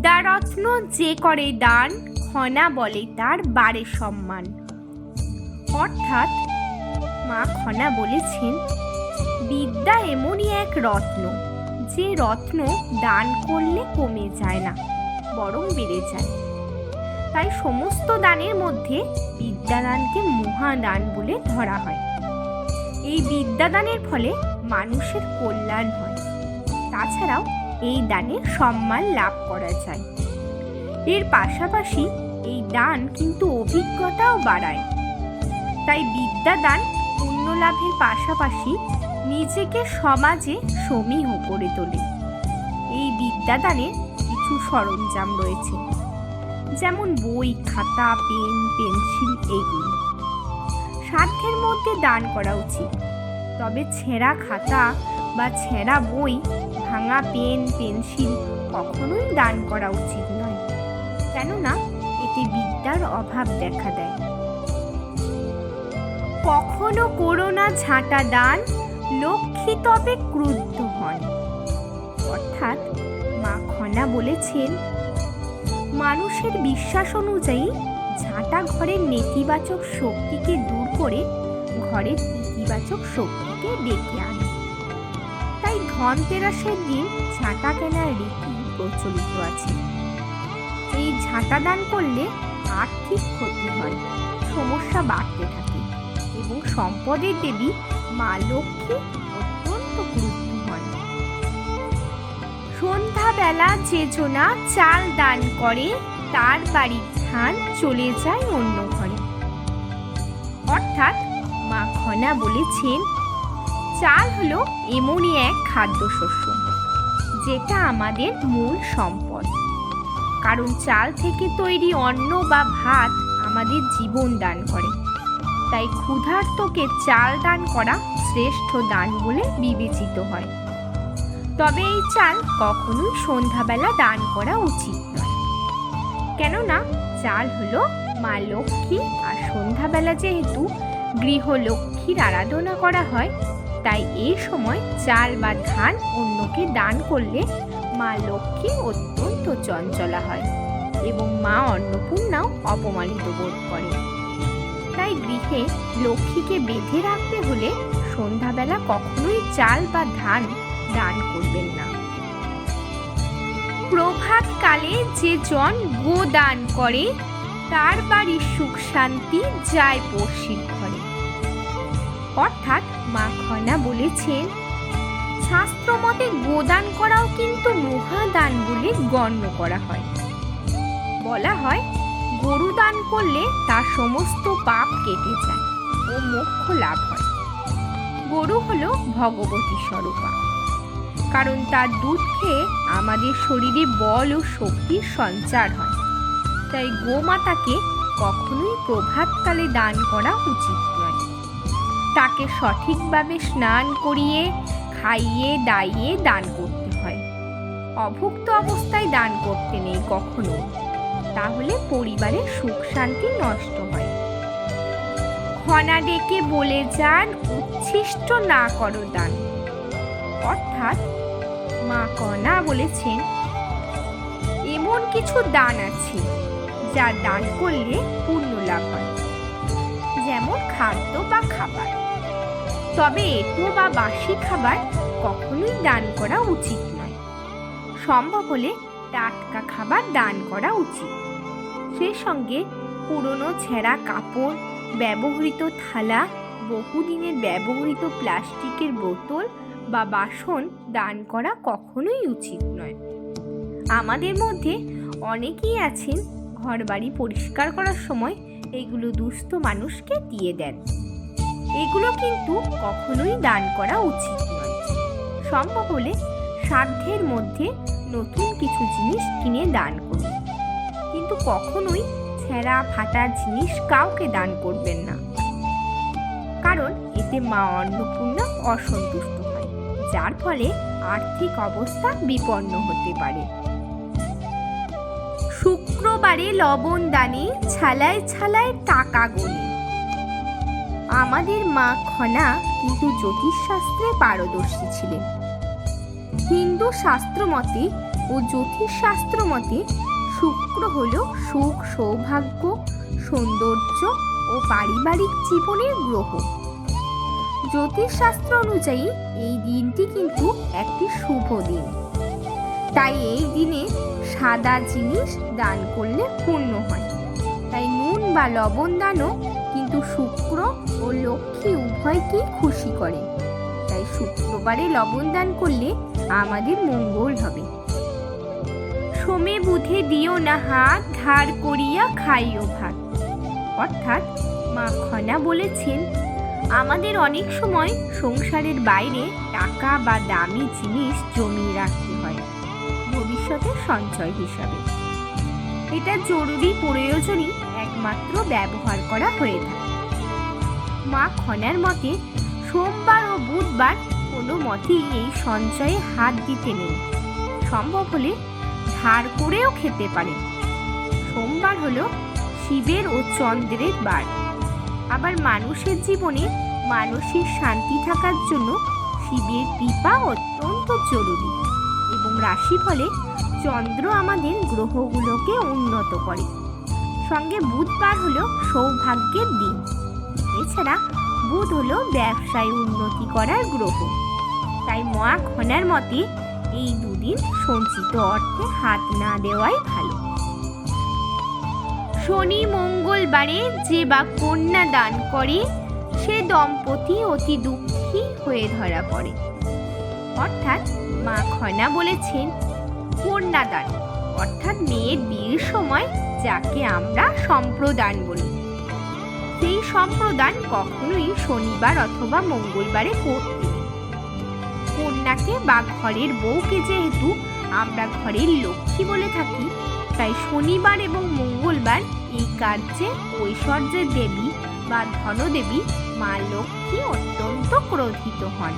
বিদ্যারত্ন যে করে দান, খনা বলে তার বারে সম্মান। অর্থাৎ মা খনা বলেছেন, বিদ্যা এমনই এক রত্ন, যে রত্ন দান করলে কমে যায় না, বরং বেড়ে যায়। তাই সমস্ত দানের মধ্যে বিদ্যাদানকে মহাদান বলে ধরা হয়। এই বিদ্যাদানের ফলে মানুষের কল্যাণ হয়। তাছাড়াও এই দানের সম্মান লাভ করা যায়। এর পাশাপাশি এই দান কিন্তু অভিজ্ঞতাও বাড়ায়। তাই বিদ্যাদান পুণ্য লাভের পাশাপাশি নিজেকে সমাজে সমীহ করে তোলে। এই বিদ্যাদানের কিছু সরঞ্জাম রয়েছে, যেমন বই, খাতা, পেন, পেন্সিল এইগুলি। সাধ্যের মধ্যে দান করা উচিত। তবে ছেঁড়া খাতা বা ছেঁড়া বই, ভাঙা পেন, পেন্সিল কখনোই দান করা উচিত নয়, কেননা এতে বিদ্যার অভাব দেখা দেয়। কখনো করো না ঝাঁটা দান, লক্ষ্মী তবে ক্রুদ্ধ হন। অর্থাৎ মা খনা বলেছেন, মানুষের বিশ্বাস অনুযায়ী ঝাঁটা ঘরের নেতিবাচক শক্তিকে দূর করে ঘরের ইতিবাচক শক্তিকে ডেকে আনে। তাই ধনতেরাসের দিন ঝাঁটা কেনার রীতি প্রচলিত আছে। এই ঝাঁটা দান করলে আর্থিক ক্ষতি হয়, সমস্যা বাড়তে থাকে এবং সম্পদের দেবী মা লক্ষ্মী অত্যন্ত ক্রুদ্ধ হন। সন্ধ্যাবেলা যে জনা চাল দান করে, তার বাড়ির ধান চলে যায় অন্য ঘরে। অর্থাৎ মা খনা বলেছেন, চাল হলো এমনই এক খাদ্যশস্য যেটা আমাদের মূল সম্পদ। কারণ চাল থেকে তৈরি অন্ন বা ভাত আমাদের জীবন দান করে। তাই ক্ষুধার্তকে চাল দান করা শ্রেষ্ঠ দান বলে বিবেচিত হয়। তবে এই চাল কখনোই সন্ধ্যাবেলা দান করা উচিত নয়, কেননা চাল হলো মা লক্ষ্মী, আর সন্ধ্যাবেলা যেহেতু গৃহলক্ষ্মীর আরাধনা করা হয়, তাই এই সময় চাল বা ধান অন্যকে দান করলে মা লক্ষ্মী অত্যন্ত চঞ্চলা হয় এবং মা অন্নপূর্ণাও অপমানিত বোধ করে। তাই গৃহে লক্ষ্মীকে বেঁধে রাখতে হলে সন্ধ্যাবেলা কখনোই চাল বা ধান দান করবেন না। প্রভাতকালে যে জন গো দান করে, তার বাড়ির সুখ শান্তি যায় পড়শির ঘরে। অর্থাৎ মা খনা বলেছেন, শাস্ত্র মতে গোদান করাও কিন্তু মহাদান বলে গণ্য করা হয়। বলা হয়, গরু দান করলে তার সমস্ত পাপ কেটে যায় ও মোক্ষ লাভ হয়। গরু হলো ভগবতী স্বরূপা, কারণ তার দুধ খেয়ে আমাদের শরীরে বল ও শক্তির সঞ্চার হয়। তাই গোমাতাকে কখনোই প্রভাতকালে দান করা উচিত নয়। তাকে সঠিকভাবে স্নান করিয়ে, খাইয়ে দাইয়ে দান করতে হয়। অভুক্ত অবস্থায় দান করতে নেই কখনো, তাহলে পরিবারের সুখ শান্তি নষ্ট হয়। খনা ডেকে বলে যান, উচ্ছিষ্ট না করো দান। অর্থাৎ মা খনা বলেছেন, এমন কিছু দান আছে যা দান করলে পুণ্য লাভ হয়, যেমন খাদ্য বা খাবার। তবে এঁটো বা বাসি খাবার কখনোই দান করা উচিত নয়। সম্ভব হলে টাটকা খাবার দান করা উচিত। সেই সঙ্গে পুরনো ছেঁড়া কাপড়, ব্যবহৃত থালা, বহুদিনের ব্যবহৃত প্লাস্টিকের বোতল বা বাসন দান করা কখনোই উচিত নয়। আমাদের মধ্যে অনেকেই আছেন ঘরবাড়ি পরিষ্কার করার সময় এগুলো দুস্থ মানুষকে দিয়ে দেন। এগুলো কিন্তু কখনোই দান করা উচিত নয়। সম্ভব হলে সাধ্যের মধ্যে নতুন কিছু জিনিস কিনে দান করুন, কিন্তু কখনোই ছেঁড়া ফাটা জিনিস কাউকে দান করবেন না, কারণ এতে মা অন্নপূর্ণা অসন্তুষ্ট হয়, যার ফলে আর্থিক অবস্থা বিপন্ন হতে পারে। শুক্রবারে লবণ দানে, ছালায় ছালায় টাকা গোনে। আমাদের মা খনা কিন্তু জ্যোতিষশাস্ত্রে পারদর্শী ছিলেন। হিন্দু শাস্ত্র মতে ও জ্যোতিষশাস্ত্র মতে শুক্র হল সুখ, সৌভাগ্য, সৌন্দর্য ও পারিবারিক জীবনের গ্রহ। জ্যোতিষশাস্ত্র অনুযায়ী এই দিনটি কিন্তু একটি শুভ দিন, তাই এই দিনে সাদা জিনিস দান করলে পূর্ণ হয়। তাই নুন বা লবণ দানও কিন্তু শুক্র ও লক্ষ্মী উভয়কেই খুশি করে। তাই শুক্রবারে লবণ দান করলে আমাদের মঙ্গল হবে। সোমে বুধে দিও না হাত, ধার করিয়া খাইও ভাত। অর্থাৎ মা খনা বলেছেন, আমাদের অনেক সময় সংসারের বাইরে টাকা বা দামি জিনিস জমিয়ে রাখতে হয় ভবিষ্যতে সঞ্চয় হিসাবে। এটা জরুরি প্রয়োজনই একমাত্র ব্যবহার করা হয়ে থাকে। মা খনার মতে সোমবার ও বুধবার কোনো মতেই এই সঞ্চয়ে হাত দিতে নেই। সম্ভব হলে ধার করেও খেতে পারেন। সোমবার হলো শিবের ও চন্দ্রের বার। আবার মানুষের জীবনে মানসিক শান্তি থাকার জন্য শিবের কৃপা অত্যন্ত জরুরি এবং রাশিফলে চন্দ্র আমাদের গ্রহগুলোকে উন্নত করে। সঙ্গে বুধবার হলো সৌভাগ্যের দিন। এছাড়া বুধ হলো ব্যবসায় উন্নতি করার গ্রহ। তাই মা খনার মতে এই দুদিন সঞ্চিত অর্থে হাত না দেওয়াই ভালো। শনি মঙ্গলবারে যে বা কন্যা দান করে সে দম্পতি অতি দুঃখী হয়ে ধরা পড়ে। অর্থাৎ মা খনা বলেছেন কন্যাদান অর্থাৎ মেয়ের বিয়ের সময় যাকে আমরা সম্প্রদান বলি, সেই সম্প্রদান কখনোই শনিবার অথবা মঙ্গলবারে করতে নেই। কন্যাকে বা ঘরের বউকে যেহেতু আমরা ঘরের লক্ষ্মী বলে থাকি, তাই শনিবার এবং মঙ্গলবার এই কার্যে ঐশ্বর্যের দেবী বা ধনদেবী মা লক্ষ্মী অত্যন্ত ক্রোধিত হন।